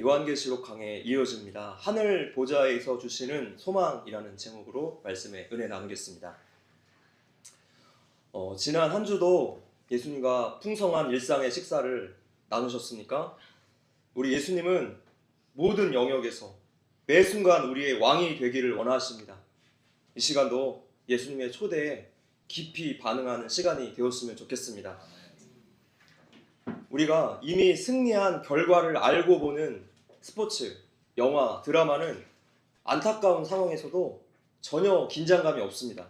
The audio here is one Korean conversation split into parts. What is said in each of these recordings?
요한계시록 강해 이어집니다. 하늘 보좌에서 주시는 소망이라는 제목으로 말씀에 은혜 나누겠습니다. 지난 한 주도 예수님과 풍성한 일상의 식사를 나누셨으니까 우리 예수님은 모든 영역에서 매 순간 우리의 왕이 되기를 원하십니다. 이 시간도 예수님의 초대에 깊이 반응하는 시간이 되었으면 좋겠습니다. 우리가 이미 승리한 결과를 알고 보는 스포츠, 영화, 드라마는 안타까운 상황에서도 전혀 긴장감이 없습니다.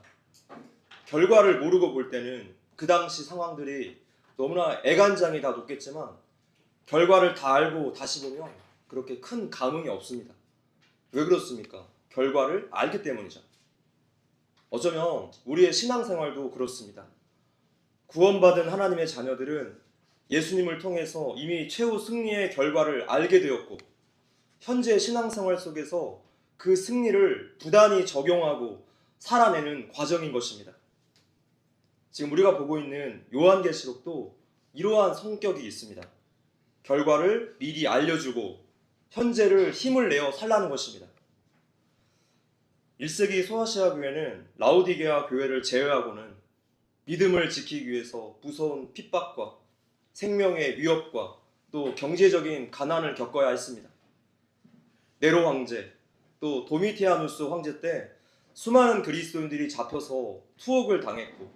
결과를 모르고 볼 때는 그 당시 상황들이 너무나 애간장이 다 높겠지만 결과를 다 알고 다시 보면 그렇게 큰 감흥이 없습니다. 왜 그렇습니까? 결과를 알기 때문이죠. 어쩌면 우리의 신앙생활도 그렇습니다. 구원받은 하나님의 자녀들은 예수님을 통해서 이미 최후 승리의 결과를 알게 되었고 현재 신앙생활 속에서 그 승리를 부단히 적용하고 살아내는 과정인 것입니다. 지금 우리가 보고 있는 요한계시록도 이러한 성격이 있습니다. 결과를 미리 알려주고 현재를 힘을 내어 살라는 것입니다. 1세기 소아시아 교회는 라오디게아 교회를 제외하고는 믿음을 지키기 위해서 무서운 핍박과 생명의 위협과 또 경제적인 가난을 겪어야 했습니다. 네로 황제, 또 도미티아누스 황제 때 수많은 그리스도인들이 잡혀서 투옥을 당했고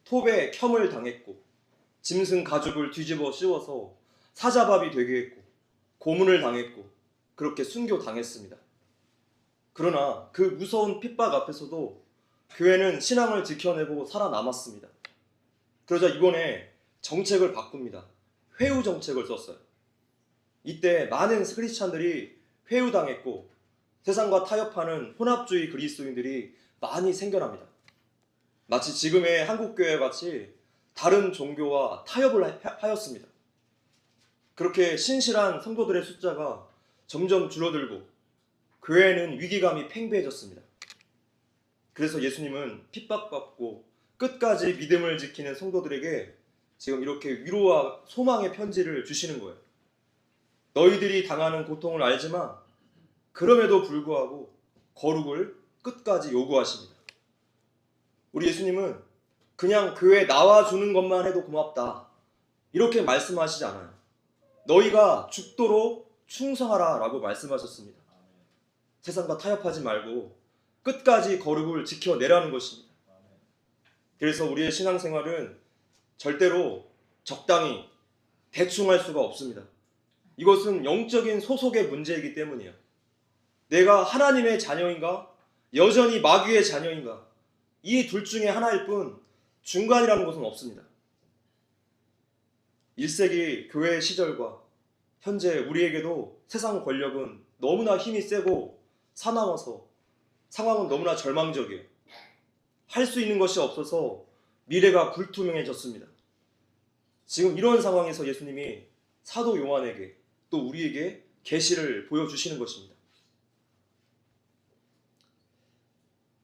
톱에 켬을 당했고 짐승 가죽을 뒤집어 씌워서 사자밥이 되게 했고 고문을 당했고 그렇게 순교당했습니다. 그러나 그 무서운 핍박 앞에서도 교회는 신앙을 지켜내고 살아남았습니다. 그러자 이번에 정책을 바꿉니다. 회유 정책을 썼어요. 이때 많은 크리스찬들이 회유당했고 세상과 타협하는 혼합주의 그리스도인들이 많이 생겨납니다. 마치 지금의 한국교회 같이 다른 종교와 타협을 하였습니다. 그렇게 신실한 성도들의 숫자가 점점 줄어들고 교회는 위기감이 팽배해졌습니다. 그래서 예수님은 핍박받고 끝까지 믿음을 지키는 성도들에게 지금 이렇게 위로와 소망의 편지를 주시는 거예요. 너희들이 당하는 고통을 알지만 그럼에도 불구하고 거룩을 끝까지 요구하십니다. 우리 예수님은 그냥 교회에 나와주는 것만 해도 고맙다 이렇게 말씀하시지 않아요. 너희가 죽도록 충성하라 라고 말씀하셨습니다. 세상과 타협하지 말고 끝까지 거룩을 지켜내라는 것입니다. 그래서 우리의 신앙생활은 절대로 적당히 대충 할 수가 없습니다. 이것은 영적인 소속의 문제이기 때문이에요. 내가 하나님의 자녀인가? 여전히 마귀의 자녀인가? 이 둘 중에 하나일 뿐 중간이라는 것은 없습니다. 1세기 교회 시절과 현재 우리에게도 세상 권력은 너무나 힘이 세고 사나워서 상황은 너무나 절망적이에요. 할 수 있는 것이 없어서 미래가 불투명해졌습니다. 지금 이런 상황에서 예수님이 사도 요한에게 또 우리에게 계시를 보여주시는 것입니다.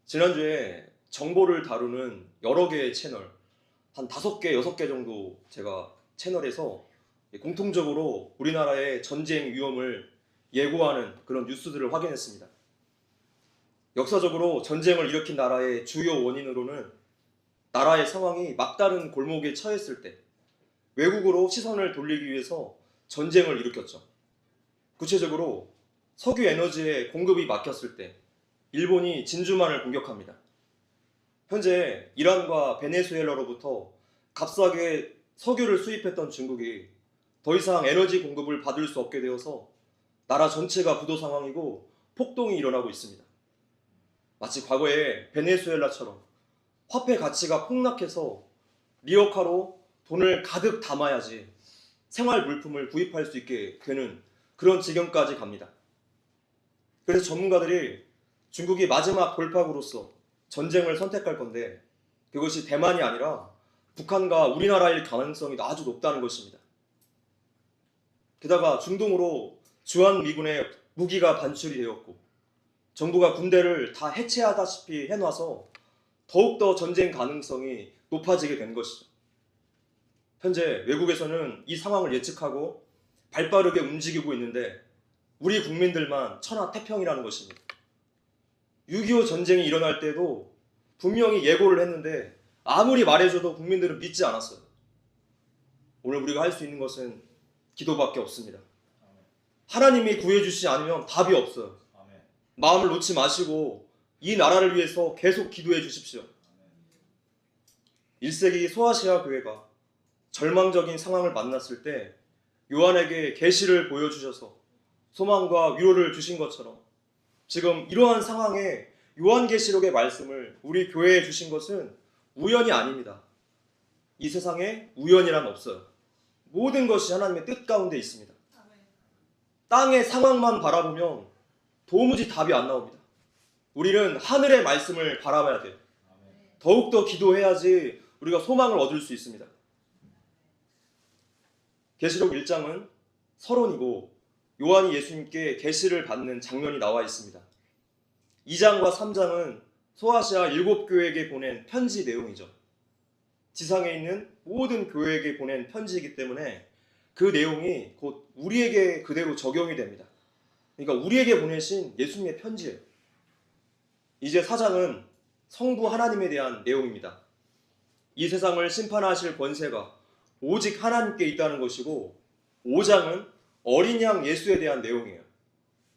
지난주에 정보를 다루는 여러 개의 채널, 한 5개, 6개 정도 제가 채널에서 공통적으로 우리나라의 전쟁 위험을 예고하는 그런 뉴스들을 확인했습니다. 역사적으로 전쟁을 일으킨 나라의 주요 원인으로는 나라의 상황이 막다른 골목에 처했을 때 외국으로 시선을 돌리기 위해서 전쟁을 일으켰죠. 구체적으로 석유 에너지의 공급이 막혔을 때 일본이 진주만을 공격합니다. 현재 이란과 베네수엘라로부터 값싸게 석유를 수입했던 중국이 더 이상 에너지 공급을 받을 수 없게 되어서 나라 전체가 부도 상황이고 폭동이 일어나고 있습니다. 마치 과거에 베네수엘라처럼 화폐 가치가 폭락해서 리어카로 돈을 가득 담아야지 생활 물품을 구입할 수 있게 되는 그런 지경까지 갑니다. 그래서 전문가들이 중국이 마지막 돌파구로서 전쟁을 선택할 건데 그것이 대만이 아니라 북한과 우리나라일 가능성이 아주 높다는 것입니다. 게다가 중동으로 주한미군의 무기가 반출이 되었고 정부가 군대를 다 해체하다시피 해놔서 더욱더 전쟁 가능성이 높아지게 된 것이죠. 현재 외국에서는 이 상황을 예측하고 발빠르게 움직이고 있는데 우리 국민들만 천하태평이라는 것입니다. 6.25 전쟁이 일어날 때도 분명히 예고를 했는데 아무리 말해줘도 국민들은 믿지 않았어요. 오늘 우리가 할 수 있는 것은 기도밖에 없습니다. 하나님이 구해주시지 않으면 답이 없어요. 마음을 놓지 마시고 이 나라를 위해서 계속 기도해 주십시오. 1세기 소아시아 교회가 절망적인 상황을 만났을 때 요한에게 계시를 보여주셔서 소망과 위로를 주신 것처럼 지금 이러한 상황에 요한계시록의 말씀을 우리 교회에 주신 것은 우연이 아닙니다. 이 세상에 우연이란 없어요. 모든 것이 하나님의 뜻 가운데 있습니다. 땅의 상황만 바라보면 도무지 답이 안 나옵니다. 우리는 하늘의 말씀을 바라봐야 돼요. 더욱더 기도해야지 우리가 소망을 얻을 수 있습니다. 계시록 1장은 서론이고 요한이 예수님께 계시를 받는 장면이 나와 있습니다. 2장과 3장은 소아시아 7교회에게 보낸 편지 내용이죠. 지상에 있는 모든 교회에게 보낸 편지이기 때문에 그 내용이 곧 우리에게 그대로 적용이 됩니다. 그러니까 우리에게 보내신 예수님의 편지예요. 이제 4장은 성부 하나님에 대한 내용입니다. 이 세상을 심판하실 권세가 오직 하나님께 있다는 것이고 5장은 어린 양 예수에 대한 내용이에요.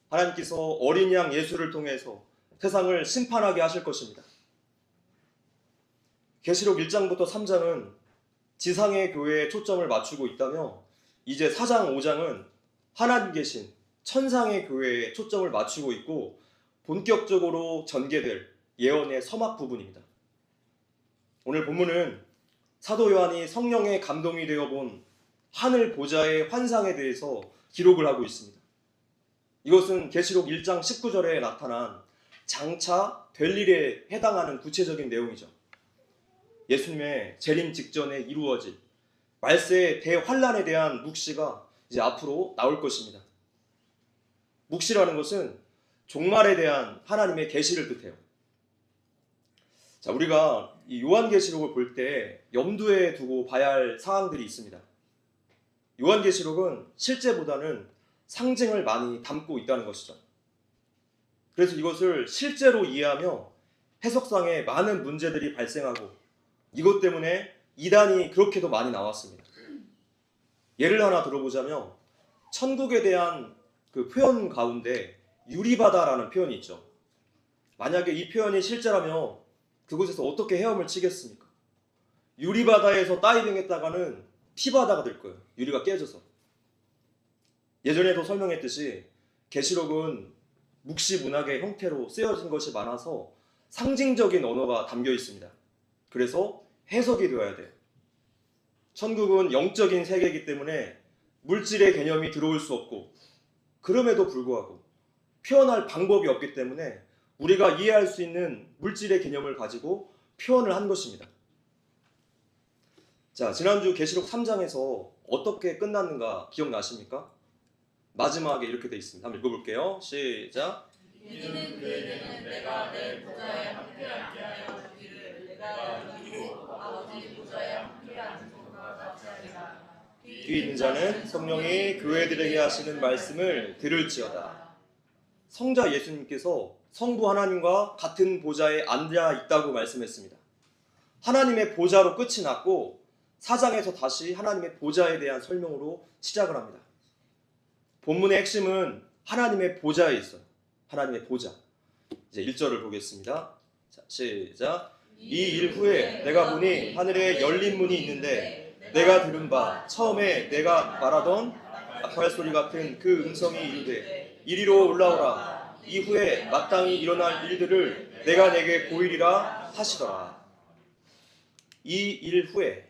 하나님께서 어린 양 예수를 통해서 세상을 심판하게 하실 것입니다. 계시록 1장부터 3장은 지상의 교회에 초점을 맞추고 있다며 이제 4장, 5장은 하나님 계신 천상의 교회에 초점을 맞추고 있고 본격적으로 전개될 예언의 서막 부분입니다. 오늘 본문은 사도 요한이 성령의 감동이 되어 본 하늘 보좌의 환상에 대해서 기록을 하고 있습니다. 이것은 계시록 1장 19절에 나타난 장차 될 일에 해당하는 구체적인 내용이죠. 예수님의 재림 직전에 이루어질 말세의 대환란에 대한 묵시가 이제 앞으로 나올 것입니다. 묵시라는 것은 종말에 대한 하나님의 계시를 뜻해요. 자, 우리가 이 요한계시록을 볼 때 염두에 두고 봐야 할 사항들이 있습니다. 요한계시록은 실제보다는 상징을 많이 담고 있다는 것이죠. 그래서 이것을 실제로 이해하며 해석상에 많은 문제들이 발생하고 이것 때문에 이단이 그렇게도 많이 나왔습니다. 예를 하나 들어보자면 천국에 대한 그 표현 가운데 유리바다라는 표현이 있죠. 만약에 이 표현이 실제라면 그곳에서 어떻게 헤엄을 치겠습니까? 유리바다에서 다이빙했다가는 피바다가 될 거예요. 유리가 깨져서. 예전에도 설명했듯이 계시록은 묵시 문학의 형태로 쓰여진 것이 많아서 상징적인 언어가 담겨 있습니다. 그래서 해석이 되어야 돼요. 천국은 영적인 세계이기 때문에 물질의 개념이 들어올 수 없고 그럼에도 불구하고 표현할 방법이 없기 때문에 우리가 이해할 수 있는 물질의 개념을 가지고 표현을 한 것입니다. 자, 지난주 계시록 3장에서 어떻게 끝났는가 기억나십니까? 마지막에 이렇게 돼 있습니다. 한번 읽어볼게요. 시작. 이는 그에게는 내가 내 보좌에 함께하게 하여 주기를 내가 이기고 아버지 보좌에 함께하는 것과 같이 하리라. 귀 있는 자는 성령이 교회들에게 하시는 말씀을 들을지어다. 성자 예수님께서 성부 하나님과 같은 보좌에 앉아 있다고 말씀했습니다. 하나님의 보좌로 끝이 났고 4장에서 다시 하나님의 보좌에 대한 설명으로 시작을 합니다. 본문의 핵심은 하나님의 보좌에 있어요. 하나님의 보좌. 이제 1절을 보겠습니다. 자, 시작. 이 일 후에 내가 보니 하늘에 열린 문이 있는데 내가 들은 바 처음에 내가 말하던 나팔 소리 같은 그 음성이 이르되 이리로 올라오라. 이후에 마땅히 일어날 일들을 내가 내게 보이리라 하시더라. 이 일 후에,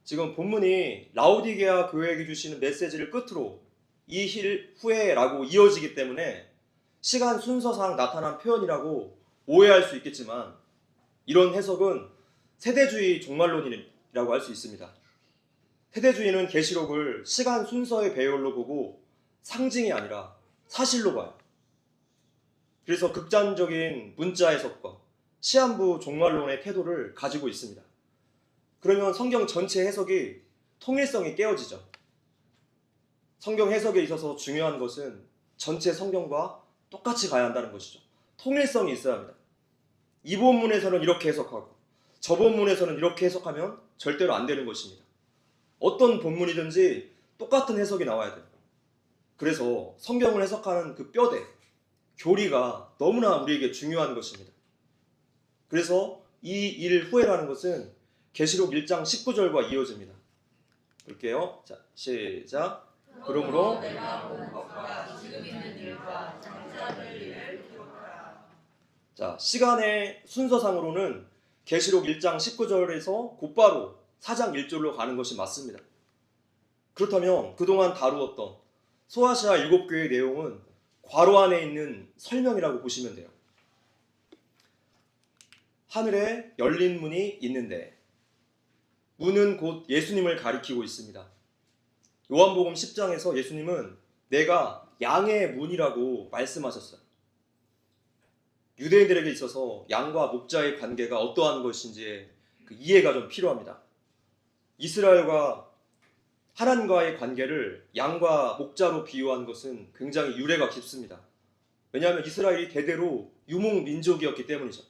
지금 본문이 라오디게아 교회에게 주시는 메시지를 끝으로 이 일 후에라고 이어지기 때문에 시간 순서상 나타난 표현이라고 오해할 수 있겠지만 이런 해석은 세대주의 종말론이라고 할 수 있습니다. 세대주의는 계시록을 시간 순서의 배열로 보고 상징이 아니라 사실로 봐요. 그래서 극단적인 문자 해석과 시한부 종말론의 태도를 가지고 있습니다. 그러면 성경 전체 해석이 통일성이 깨어지죠. 성경 해석에 있어서 중요한 것은 전체 성경과 똑같이 가야 한다는 것이죠. 통일성이 있어야 합니다. 이 본문에서는 이렇게 해석하고 저 본문에서는 이렇게 해석하면 절대로 안 되는 것입니다. 어떤 본문이든지 똑같은 해석이 나와야 돼요. 그래서 성경을 해석하는 그 뼈대, 교리가 너무나 우리에게 중요한 것입니다. 그래서 이 일 후에라는 것은 계시록 1장 19절과 이어집니다. 볼게요. 자, 시작. 그러므로 내가 본 것과 지금 있는 일과 장차될 일을 기록하라. 자, 시간의 순서상으로는 계시록 1장 19절에서 곧바로 4장 1절로 가는 것이 맞습니다. 그렇다면 그동안 다루었던 소아시아 7교회의 내용은 괄호 안에 있는 설명이라고 보시면 돼요. 하늘에 열린 문이 있는데, 문은 곧 예수님을 가리키고 있습니다. 요한복음 10장에서 예수님은 내가 양의 문이라고 말씀하셨어요. 유대인들에게 있어서 양과 목자의 관계가 어떠한 것인지의 그 이해가 좀 필요합니다. 이스라엘과 하나님과의 관계를 양과 목자로 비유한 것은 굉장히 유래가 깊습니다. 왜냐하면 이스라엘이 대대로 유목 민족이었기 때문이죠.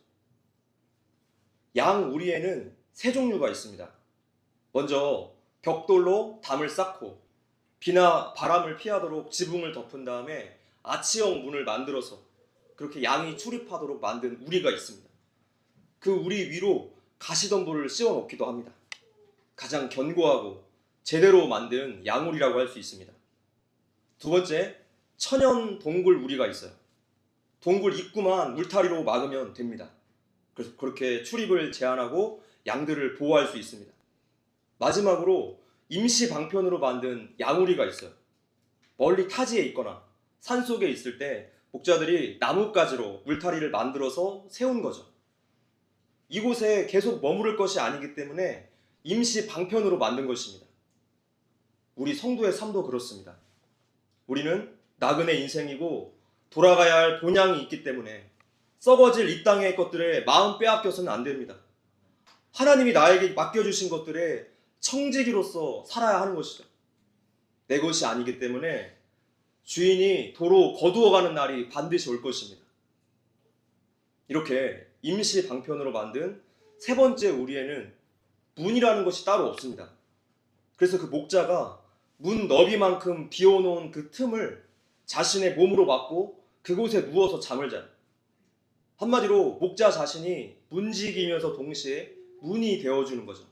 양 우리에는 세 종류가 있습니다. 먼저 벽돌로 담을 쌓고 비나 바람을 피하도록 지붕을 덮은 다음에 아치형 문을 만들어서 그렇게 양이 출입하도록 만든 우리가 있습니다. 그 우리 위로 가시덤불을 씌워 놓기도 합니다. 가장 견고하고 제대로 만든 양우리라고 할 수 있습니다. 두 번째, 천연 동굴 우리가 있어요. 동굴 입구만 울타리로 막으면 됩니다. 그래서 그렇게 출입을 제한하고 양들을 보호할 수 있습니다. 마지막으로 임시 방편으로 만든 양우리가 있어요. 멀리 타지에 있거나 산속에 있을 때 목자들이 나뭇가지로 울타리를 만들어서 세운 거죠. 이곳에 계속 머무를 것이 아니기 때문에 임시 방편으로 만든 것입니다. 우리 성도의 삶도 그렇습니다. 우리는 나그네 인생이고 돌아가야 할 본향이 있기 때문에 썩어질 이 땅의 것들에 마음 빼앗겨서는 안 됩니다. 하나님이 나에게 맡겨주신 것들에 청지기로서 살아야 하는 것이죠. 내 것이 아니기 때문에 주인이 도로 거두어가는 날이 반드시 올 것입니다. 이렇게 임시 방편으로 만든 세 번째 우리에는 문이라는 것이 따로 없습니다. 그래서 그 목자가 문 너비만큼 비워놓은 그 틈을 자신의 몸으로 막고 그곳에 누워서 잠을 자요. 한마디로 목자 자신이 문지기면서 동시에 문이 되어주는 거죠.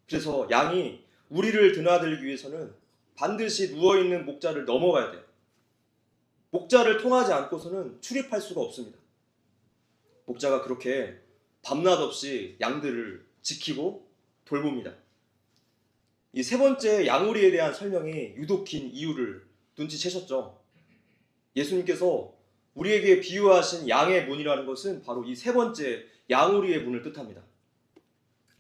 그래서 양이 우리를 드나들기 위해서는 반드시 누워있는 목자를 넘어가야 돼요. 목자를 통하지 않고서는 출입할 수가 없습니다. 목자가 그렇게 밤낮 없이 양들을 지키고 돌봅니다. 이 세 번째 양우리에 대한 설명이 유독 긴 이유를 눈치채셨죠? 예수님께서 우리에게 비유하신 양의 문이라는 것은 바로 이 세 번째 양우리의 문을 뜻합니다.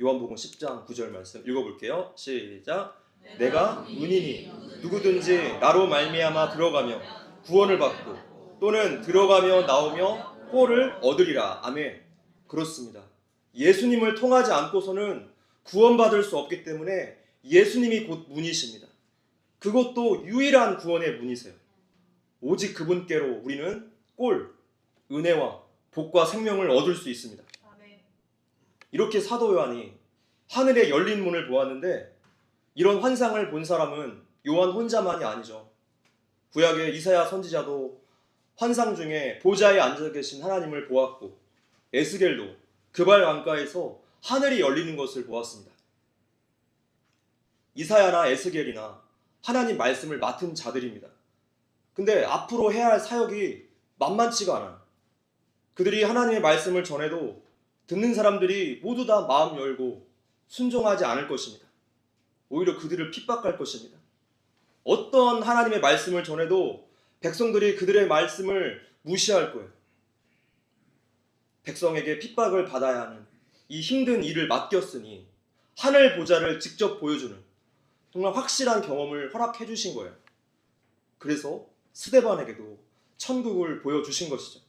요한복음 10장 9절 말씀 읽어볼게요. 시작. 내가 문이니 누구든지 나로 말미암아 들어가며 구원을 받고 또는 들어가며 나오며 꼴을 얻으리라. 아멘. 그렇습니다. 예수님을 통하지 않고서는 구원받을 수 없기 때문에 예수님이 곧 문이십니다. 그것도 유일한 구원의 문이세요. 오직 그분께로 우리는 꼴, 은혜와 복과 생명을 얻을 수 있습니다. 이렇게 사도 요한이 하늘에 열린 문을 보았는데 이런 환상을 본 사람은 요한 혼자만이 아니죠. 구약의 이사야 선지자도 환상 중에 보좌에 앉아 계신 하나님을 보았고 에스겔도 그발 왕가에서 하늘이 열리는 것을 보았습니다. 이사야나 에스겔이나 하나님 말씀을 맡은 자들입니다. 근데 앞으로 해야 할 사역이 만만치가 않아요. 그들이 하나님의 말씀을 전해도 듣는 사람들이 모두 다 마음 열고 순종하지 않을 것입니다. 오히려 그들을 핍박할 것입니다. 어떤 하나님의 말씀을 전해도 백성들이 그들의 말씀을 무시할 거예요. 백성에게 핍박을 받아야 하는 이 힘든 일을 맡겼으니 하늘 보좌를 직접 보여주는 정말 확실한 경험을 허락해 주신 거예요. 그래서 스데반에게도 천국을 보여주신 것이죠.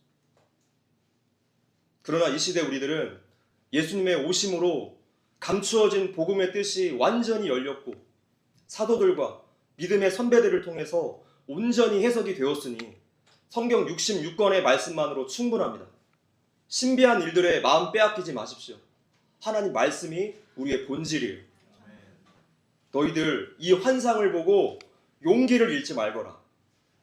그러나 이 시대 우리들은 예수님의 오심으로 감추어진 복음의 뜻이 완전히 열렸고 사도들과 믿음의 선배들을 통해서 온전히 해석이 되었으니 성경 66권의 말씀만으로 충분합니다. 신비한 일들에 마음 빼앗기지 마십시오. 하나님 말씀이 우리의 본질이에요. 너희들 이 환상을 보고 용기를 잃지 말거라.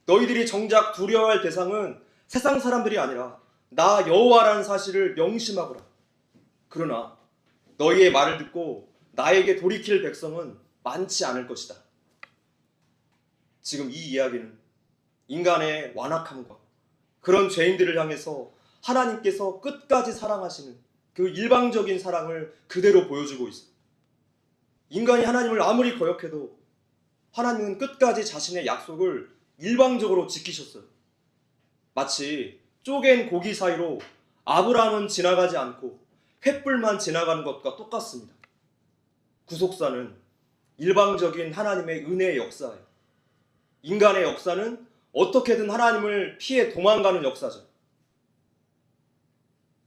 너희들이 정작 두려워할 대상은 세상 사람들이 아니라 나 여호와라는 사실을 명심하거라. 그러나 너희의 말을 듣고 나에게 돌이킬 백성은 많지 않을 것이다. 지금 이 이야기는 인간의 완악함과 그런 죄인들을 향해서 하나님께서 끝까지 사랑하시는 그 일방적인 사랑을 그대로 보여주고 있어요. 인간이 하나님을 아무리 거역해도 하나님은 끝까지 자신의 약속을 일방적으로 지키셨어요. 마치 쪼갠 고기 사이로 아브라함은 지나가지 않고 횃불만 지나가는 것과 똑같습니다. 구속사는 일방적인 하나님의 은혜의 역사예요. 인간의 역사는 어떻게든 하나님을 피해 도망가는 역사죠.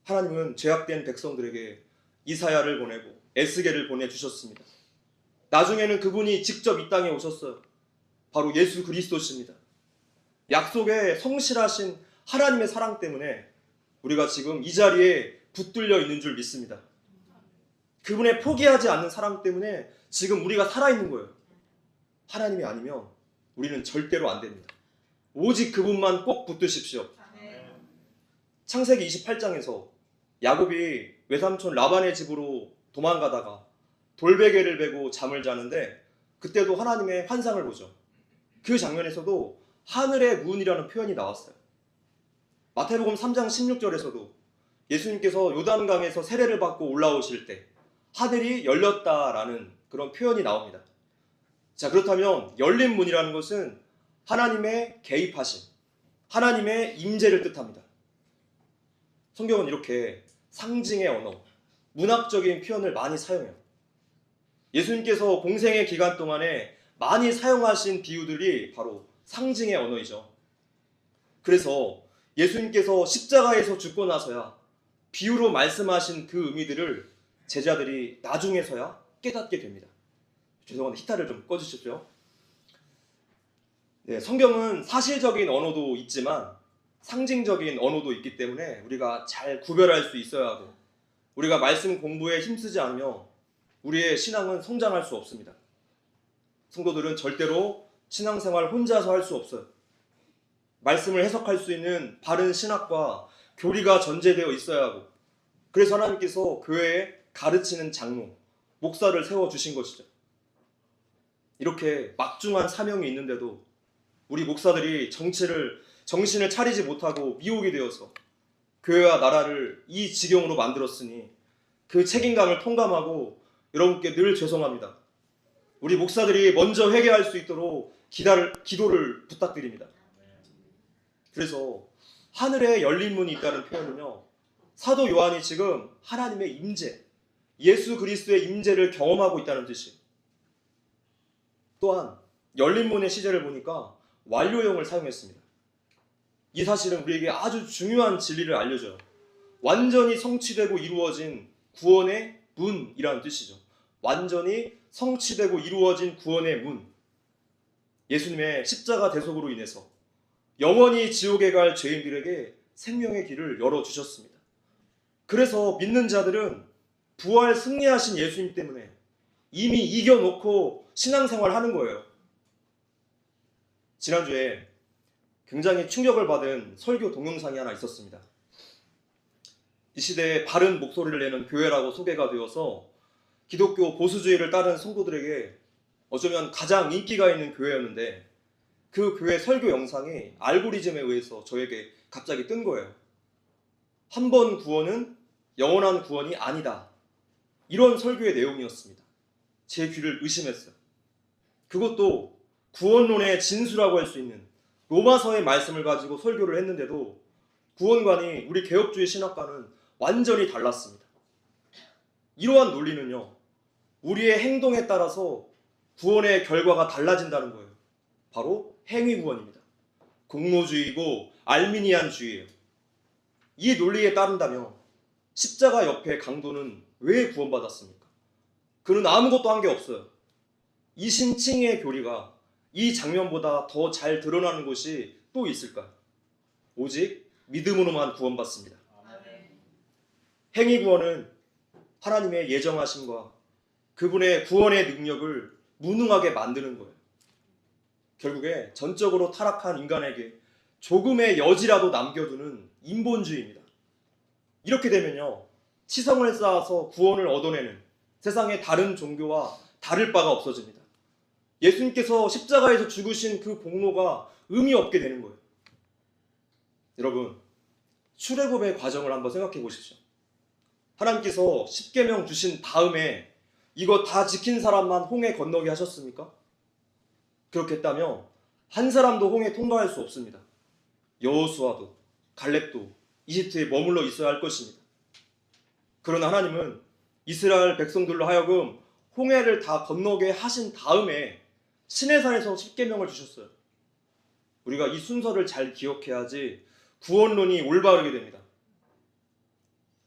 하나님은 죄악된 백성들에게 이사야를 보내고 에스겔을 보내주셨습니다. 나중에는 그분이 직접 이 땅에 오셨어요. 바로 예수 그리스도십니다. 약속에 성실하신 하나님의 사랑 때문에 우리가 지금 이 자리에 붙들려 있는 줄 믿습니다. 그분의 포기하지 않는 사랑 때문에 지금 우리가 살아있는 거예요. 하나님이 아니면 우리는 절대로 안 됩니다. 오직 그분만 꼭 붙드십시오. 창세기 28장에서 야곱이 외삼촌 라반의 집으로 도망가다가 돌베개를 베고 잠을 자는데 그때도 하나님의 환상을 보죠. 그 장면에서도 하늘의 문이라는 표현이 나왔어요. 마태복음 3장 16절에서도 예수님께서 요단강에서 세례를 받고 올라오실 때 하늘이 열렸다라는 그런 표현이 나옵니다. 자, 그렇다면 열린 문이라는 것은 하나님의 개입하심, 하나님의 임재를 뜻합니다. 성경은 이렇게 상징의 언어, 문학적인 표현을 많이 사용해요. 예수님께서 공생의 기간 동안에 많이 사용하신 비유들이 바로 상징의 언어이죠. 그래서 예수님께서 십자가에서 죽고 나서야 비유로 말씀하신 그 의미들을 제자들이 나중에서야 깨닫게 됩니다. 죄송한데 히타를 좀 꺼주십시오. 네, 성경은 사실적인 언어도 있지만 상징적인 언어도 있기 때문에 우리가 잘 구별할 수 있어야 하고, 우리가 말씀 공부에 힘쓰지 않으면 우리의 신앙은 성장할 수 없습니다. 성도들은 절대로 신앙생활 혼자서 할 수 없어요. 말씀을 해석할 수 있는 바른 신학과 교리가 전제되어 있어야 하고, 그래서 하나님께서 교회에 가르치는 장로, 목사를 세워주신 것이죠. 이렇게 막중한 사명이 있는데도 우리 목사들이 정신을 차리지 못하고 미혹이 되어서 교회와 나라를 이 지경으로 만들었으니 그 책임감을 통감하고 여러분께 늘 죄송합니다. 우리 목사들이 먼저 회개할 수 있도록 기도를 부탁드립니다. 그래서 하늘에 열린 문이 있다는 표현은요, 사도 요한이 지금 하나님의 임재, 예수 그리스도의 임재를 경험하고 있다는 뜻이에요. 또한 열린 문의 시제를 보니까 완료형을 사용했습니다. 이 사실은 우리에게 아주 중요한 진리를 알려줘요. 완전히 성취되고 이루어진 구원의 문이라는 뜻이죠. 완전히 성취되고 이루어진 구원의 문. 예수님의 십자가 대속으로 인해서 영원히 지옥에 갈 죄인들에게 생명의 길을 열어주셨습니다. 그래서 믿는 자들은 부활 승리하신 예수님 때문에 이미 이겨놓고 신앙생활 하는 거예요. 지난주에 굉장히 충격을 받은 설교 동영상이 하나 있었습니다. 이 시대에 바른 목소리를 내는 교회라고 소개가 되어서 기독교 보수주의를 따르는 성도들에게 어쩌면 가장 인기가 있는 교회였는데, 그 교회 설교 영상이 알고리즘에 의해서 저에게 갑자기 뜬 거예요. 한 번 구원은 영원한 구원이 아니다, 이런 설교의 내용이었습니다. 제 귀를 의심했어요. 그것도 구원론의 진수라고 할 수 있는 로마서의 말씀을 가지고 설교를 했는데도 구원관이 우리 개혁주의 신학과는 완전히 달랐습니다. 이러한 논리는요, 우리의 행동에 따라서 구원의 결과가 달라진다는 거예요. 바로 행위구원입니다. 공로주의고 알미니안주의예요. 이 논리에 따른다면 십자가 옆에 강도는 왜 구원받았습니까? 그는 아무것도 한 게 없어요. 이신칭의 교리가 이 장면보다 더 잘 드러나는 것이 또 있을까요? 오직 믿음으로만 구원받습니다. 아멘. 행위 구원은 하나님의 예정하심과 그분의 구원의 능력을 무능하게 만드는 거예요. 결국에 전적으로 타락한 인간에게 조금의 여지라도 남겨두는 인본주의입니다. 이렇게 되면요, 치성을 쌓아서 구원을 얻어내는 세상의 다른 종교와 다를 바가 없어집니다. 예수님께서 십자가에서 죽으신 그 공로가 의미 없게 되는 거예요. 여러분, 출애굽의 과정을 한번 생각해 보십시오. 하나님께서 십계명 주신 다음에 이거 다 지킨 사람만 홍해 건너게 하셨습니까? 그렇게 했다면 한 사람도 홍해 통과할 수 없습니다. 여호수아도 갈렙도 이집트에 머물러 있어야 할 것입니다. 그러나 하나님은 이스라엘 백성들로 하여금 홍해를 다 건너게 하신 다음에 시내산에서 십계명을 주셨어요. 우리가 이 순서를 잘 기억해야지 구원론이 올바르게 됩니다.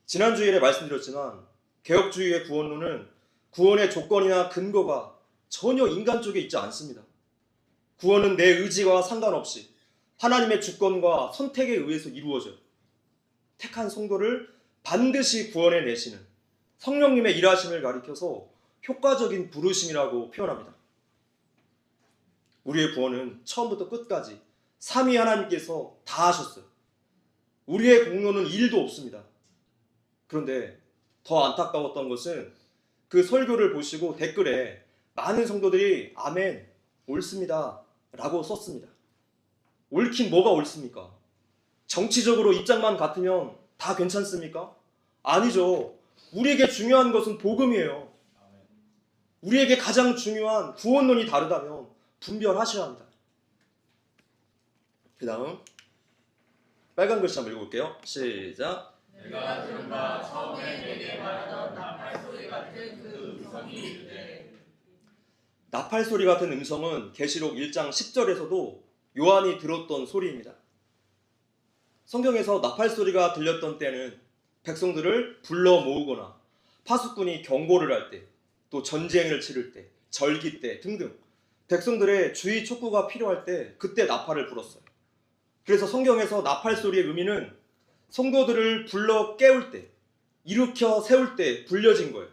지난 주일에 말씀드렸지만 개혁주의의 구원론은 구원의 조건이나 근거가 전혀 인간 쪽에 있지 않습니다. 구원은 내 의지와 상관없이 하나님의 주권과 선택에 의해서 이루어져요. 택한 성도를 반드시 구원해 내시는 성령님의 일하심을 가리켜서 효과적인 부르심이라고 표현합니다. 우리의 구원은 처음부터 끝까지 삼위 하나님께서 다 하셨어요. 우리의 공로는 1도 없습니다. 그런데 더 안타까웠던 것은 그 설교를 보시고 댓글에 많은 성도들이 아멘, 옳습니다 라고 썼습니다. 옳긴 뭐가 옳습니까? 정치적으로 입장만 같으면 다 괜찮습니까? 아니죠. 우리에게 중요한 것은 복음이에요. 우리에게 가장 중요한 구원론이 다르다면 분별하셔야 합니다. 그 다음 빨간 글씨 한번 읽어볼게요. 시작. 내가 들은 바 처음에 내게 말하던 나팔 소리 같은 그 음성이 이르되. 나팔 소리 같은 음성은 계시록 1장 10절에서도 요한이 들었던 소리입니다. 성경에서 나팔 소리가 들렸던 때는 백성들을 불러 모으거나 파수꾼이 경고를 할 때, 또 전쟁을 치를 때, 절기 때 등등 백성들의 주의 촉구가 필요할 때 그때 나팔을 불었어요. 그래서 성경에서 나팔 소리의 의미는 성도들을 불러 깨울 때, 일으켜 세울 때 불려진 거예요.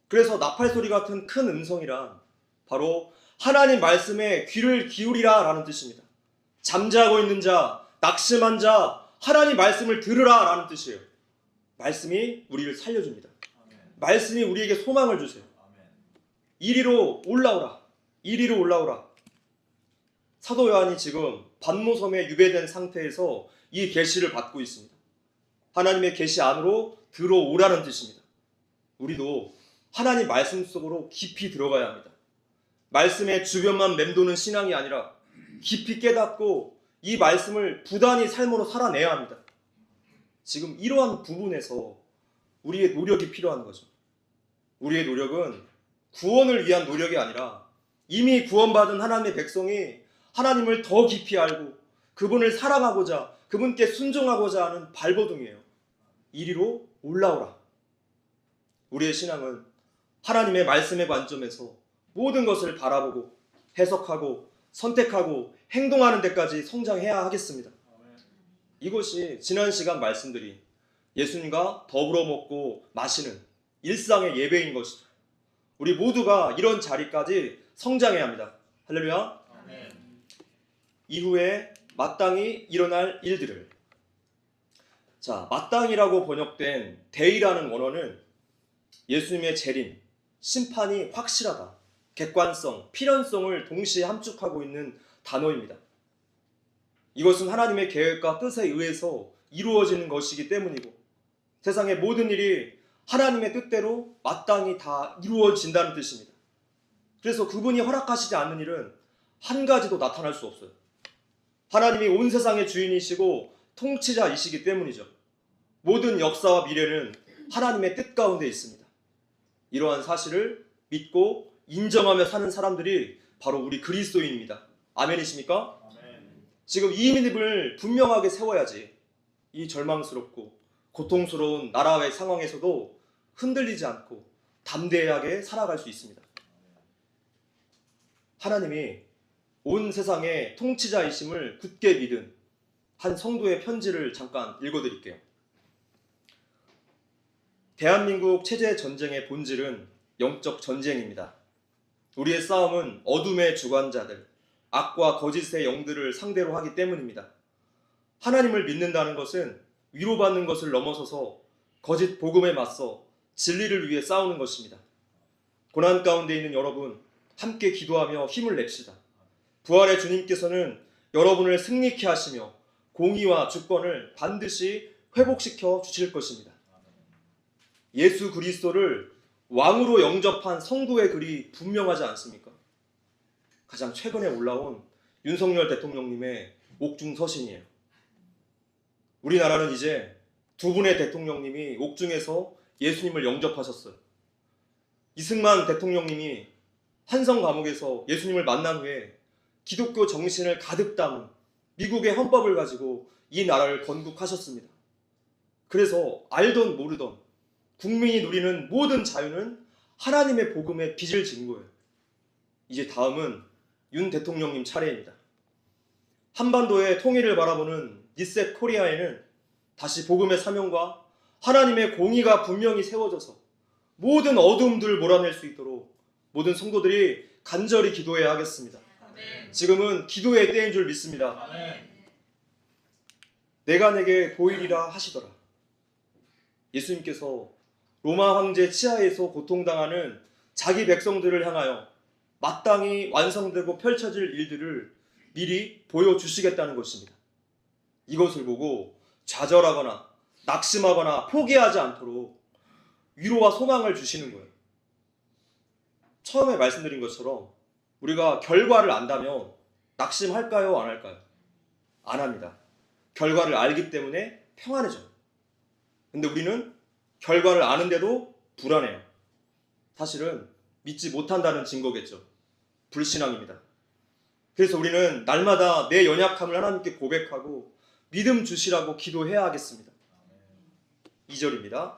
그래서 나팔 소리 같은 큰 음성이란 바로 하나님 말씀에 귀를 기울이라 라는 뜻입니다. 잠자고 있는 자, 낙심한 자, 하나님 말씀을 들으라 라는 뜻이에요. 말씀이 우리를 살려줍니다. 말씀이 우리에게 소망을 주세요. 이리로 올라오라. 이리로 올라오라. 사도 요한이 지금 반모섬에 유배된 상태에서 이 계시를 받고 있습니다. 하나님의 계시 안으로 들어오라는 뜻입니다. 우리도 하나님 말씀 속으로 깊이 들어가야 합니다. 말씀의 주변만 맴도는 신앙이 아니라 깊이 깨닫고 이 말씀을 부단히 삶으로 살아내야 합니다. 지금 이러한 부분에서 우리의 노력이 필요한 거죠. 우리의 노력은 구원을 위한 노력이 아니라 이미 구원받은 하나님의 백성이 하나님을 더 깊이 알고 그분을 사랑하고자, 그분께 순종하고자 하는 발버둥이에요. 이리로 올라오라. 우리의 신앙은 하나님의 말씀의 관점에서 모든 것을 바라보고 해석하고 선택하고 행동하는 데까지 성장해야 하겠습니다. 이것이 지난 시간 말씀드린 예수님과 더불어 먹고 마시는 일상의 예배인 것이죠. 우리 모두가 이런 자리까지 성장해야 합니다. 할렐루야. 아멘. 이후에 마땅히 일어날 일들을, 자, 마땅히라고 번역된 데이라는 원어는 예수님의 재림, 심판이 확실하다, 객관성, 필연성을 동시에 함축하고 있는 단어입니다. 이것은 하나님의 계획과 뜻에 의해서 이루어지는 것이기 때문이고 세상의 모든 일이 하나님의 뜻대로 마땅히 다 이루어진다는 뜻입니다. 그래서 그분이 허락하시지 않는 일은 한 가지도 나타날 수 없어요. 하나님이 온 세상의 주인이시고 통치자이시기 때문이죠. 모든 역사와 미래는 하나님의 뜻 가운데 있습니다. 이러한 사실을 믿고 인정하며 사는 사람들이 바로 우리 그리스도인입니다. 아멘이십니까? 아멘. 지금 이 믿음을 분명하게 세워야지 이 절망스럽고 고통스러운 나라의 상황에서도 흔들리지 않고 담대하게 살아갈 수 있습니다. 하나님이 온 세상의 통치자이심을 굳게 믿은 한 성도의 편지를 잠깐 읽어드릴게요. 대한민국 체제 전쟁의 본질은 영적 전쟁입니다. 우리의 싸움은 어둠의 주관자들, 악과 거짓의 영들을 상대로 하기 때문입니다. 하나님을 믿는다는 것은 위로받는 것을 넘어서서 거짓 복음에 맞서 진리를 위해 싸우는 것입니다. 고난 가운데 있는 여러분, 함께 기도하며 힘을 냅시다. 부활의 주님께서는 여러분을 승리케 하시며 공의와 주권을 반드시 회복시켜 주실 것입니다. 예수 그리스도를 왕으로 영접한 성도의 글이 분명하지 않습니까? 가장 최근에 올라온 윤석열 대통령님의 옥중 서신이에요. 우리나라는 이제 두 분의 대통령님이 옥중에서 예수님을 영접하셨어요. 이승만 대통령님이 한성 감옥에서 예수님을 만난 후에 기독교 정신을 가득 담은 미국의 헌법을 가지고 이 나라를 건국하셨습니다. 그래서 알던 모르던 국민이 누리는 모든 자유는 하나님의 복음에 빚을 진 거예요. 이제 다음은 윤 대통령님 차례입니다. 한반도의 통일을 바라보는 리셋 코리아에는 다시 복음의 사명과 하나님의 공의가 분명히 세워져서 모든 어둠들을 몰아낼 수 있도록 모든 성도들이 간절히 기도해야 하겠습니다. 지금은 기도의 때인 줄 믿습니다. 내가 내게 보이리라 하시더라. 예수님께서 로마 황제 치하에서 고통당하는 자기 백성들을 향하여 마땅히 완성되고 펼쳐질 일들을 미리 보여주시겠다는 것입니다. 이것을 보고 좌절하거나 낙심하거나 포기하지 않도록 위로와 소망을 주시는 거예요. 처음에 말씀드린 것처럼 우리가 결과를 안다면 낙심할까요? 안 할까요? 안 합니다. 결과를 알기 때문에 평안해져요. 근데 우리는 결과를 아는데도 불안해요. 사실은 믿지 못한다는 증거겠죠. 불신앙입니다. 그래서 우리는 날마다 내 연약함을 하나님께 고백하고 믿음 주시라고 기도해야 하겠습니다. 2절입니다.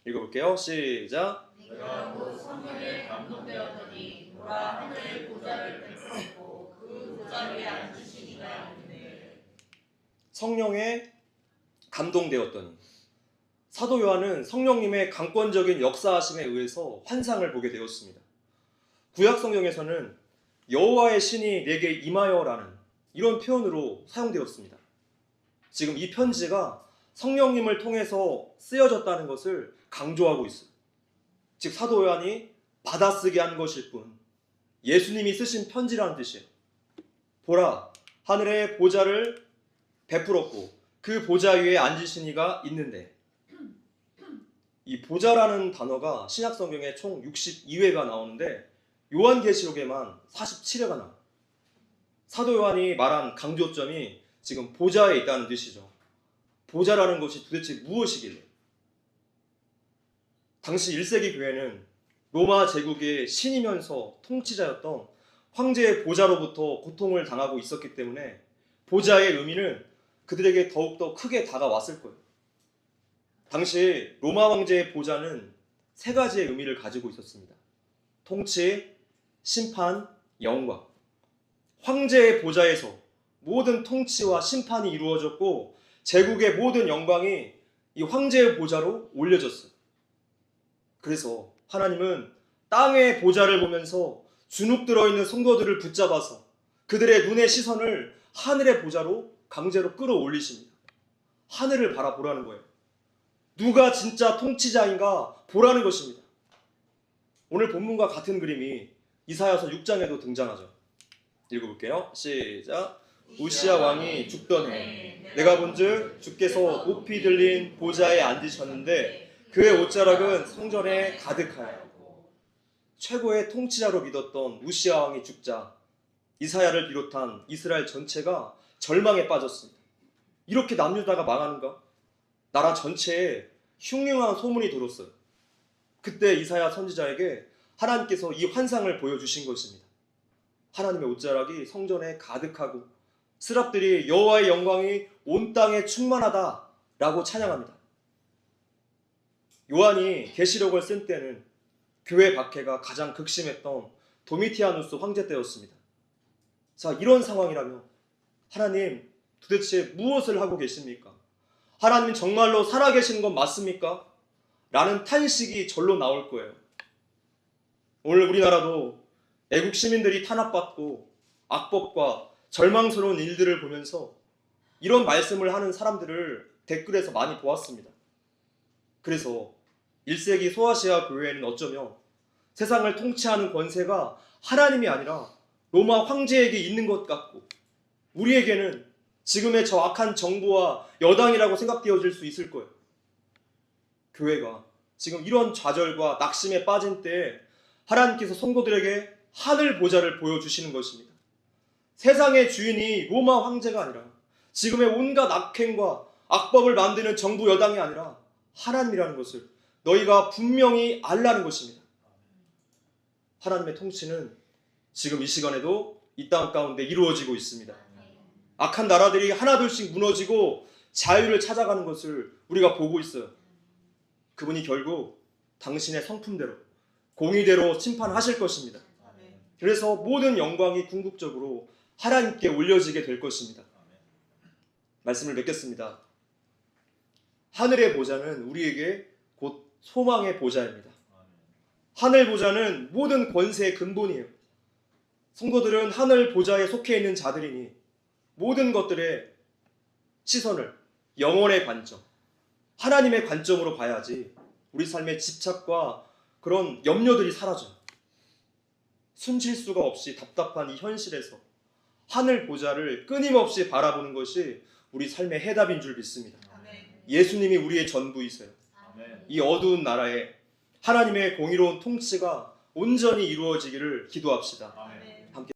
읽어볼게요. 시작. 내가 곧 성령에 감동되었더니 보라 하늘의 보좌를 베풀었고 그 보좌 위에 앉으신 이가 있는데. 성령에 감동되었더니 사도 요한은 성령님의 강권적인 역사하심에 의해서 환상을 보게 되었습니다. 구약 성경에서는 여호와의 신이 내게 임하여라는 이런 표현으로 사용되었습니다. 지금 이 편지가 성령님을 통해서 쓰여졌다는 것을 강조하고 있어요. 즉 사도 요한이 받아쓰게 한 것일 뿐 예수님이 쓰신 편지라는 뜻이에요. 보라, 하늘의 보좌를 베풀었고 그 보좌 위에 앉으신 이가 있는데, 이 보좌라는 단어가 신약 성경에 총 62회가 나오는데 요한계시록에만 47회가 나와요. 사도 요한이 말한 강조점이 지금 보좌에 있다는 뜻이죠. 보좌라는 것이 도대체 무엇이길래? 당시 1세기 교회는 로마 제국의 신이면서 통치자였던 황제의 보좌로부터 고통을 당하고 있었기 때문에 보좌의 의미는 그들에게 더욱더 크게 다가왔을 거예요. 당시 로마 황제의 보좌는 세 가지의 의미를 가지고 있었습니다. 통치, 심판, 영광. 황제의 보좌에서 모든 통치와 심판이 이루어졌고 제국의 모든 영광이 이 황제의 보좌로 올려졌어요. 그래서 하나님은 땅의 보좌를 보면서 주눅 들어있는 성도들을 붙잡아서 그들의 눈의 시선을 하늘의 보좌로 강제로 끌어올리십니다. 하늘을 바라보라는 거예요. 누가 진짜 통치자인가 보라는 것입니다. 오늘 본문과 같은 그림이 이사야서 6장에도 등장하죠. 읽어볼게요. 시작. 우시야 왕이 죽던 해 내가 본즉 주께서 높이 들린 보좌에 앉으셨는데 그의 옷자락은 성전에 가득하였고. 최고의 통치자로 믿었던 우시야 왕이 죽자 이사야를 비롯한 이스라엘 전체가 절망에 빠졌습니다. 이렇게 남유다가 망하는가? 나라 전체에 흉흉한 소문이 돌았어요. 그때 이사야 선지자에게 하나님께서 이 환상을 보여주신 것입니다. 하나님의 옷자락이 성전에 가득하고 스랍들이 여호와의 영광이 온 땅에 충만하다라고 찬양합니다. 요한이 계시록을 쓴 때는 교회 박해가 가장 극심했던 도미티아누스 황제 때였습니다. 자, 이런 상황이라면 하나님 도대체 무엇을 하고 계십니까? 하나님 정말로 살아계시는 건 맞습니까? 라는 탄식이 절로 나올 거예요. 오늘 우리나라도 애국 시민들이 탄압받고 악법과 절망스러운 일들을 보면서 이런 말씀을 하는 사람들을 댓글에서 많이 보았습니다. 그래서 1세기 소아시아 교회에는 어쩌면 세상을 통치하는 권세가 하나님이 아니라 로마 황제에게 있는 것 같고, 우리에게는 지금의 저 악한 정부와 여당이라고 생각되어질 수 있을 거예요. 교회가 지금 이런 좌절과 낙심에 빠진 때에 하나님께서 성도들에게 하늘 보좌를 보여주시는 것입니다. 세상의 주인이 로마 황제가 아니라 지금의 온갖 악행과 악법을 만드는 정부 여당이 아니라 하나님이라는 것을 너희가 분명히 알라는 것입니다. 하나님의 통치는 지금 이 시간에도 이 땅 가운데 이루어지고 있습니다. 악한 나라들이 하나둘씩 무너지고 자유를 찾아가는 것을 우리가 보고 있어요. 그분이 결국 당신의 성품대로 공의대로 심판하실 것입니다. 그래서 모든 영광이 궁극적으로 하나님께 올려지게 될 것입니다. 말씀을 맺겠습니다. 하늘의 보좌는 우리에게 곧 소망의 보좌입니다. 하늘 보좌는 모든 권세의 근본이에요. 성도들은 하늘 보좌에 속해 있는 자들이니 모든 것들의 시선을 영혼의 관점, 하나님의 관점으로 봐야지 우리 삶의 집착과 그런 염려들이 사라져요. 숨쉴 수가 없이 답답한 이 현실에서 하늘 보좌를 끊임없이 바라보는 것이 우리 삶의 해답인 줄 믿습니다. 예수님이 우리의 전부이세요. 이 어두운 나라에 하나님의 공의로운 통치가 온전히 이루어지기를 기도합시다.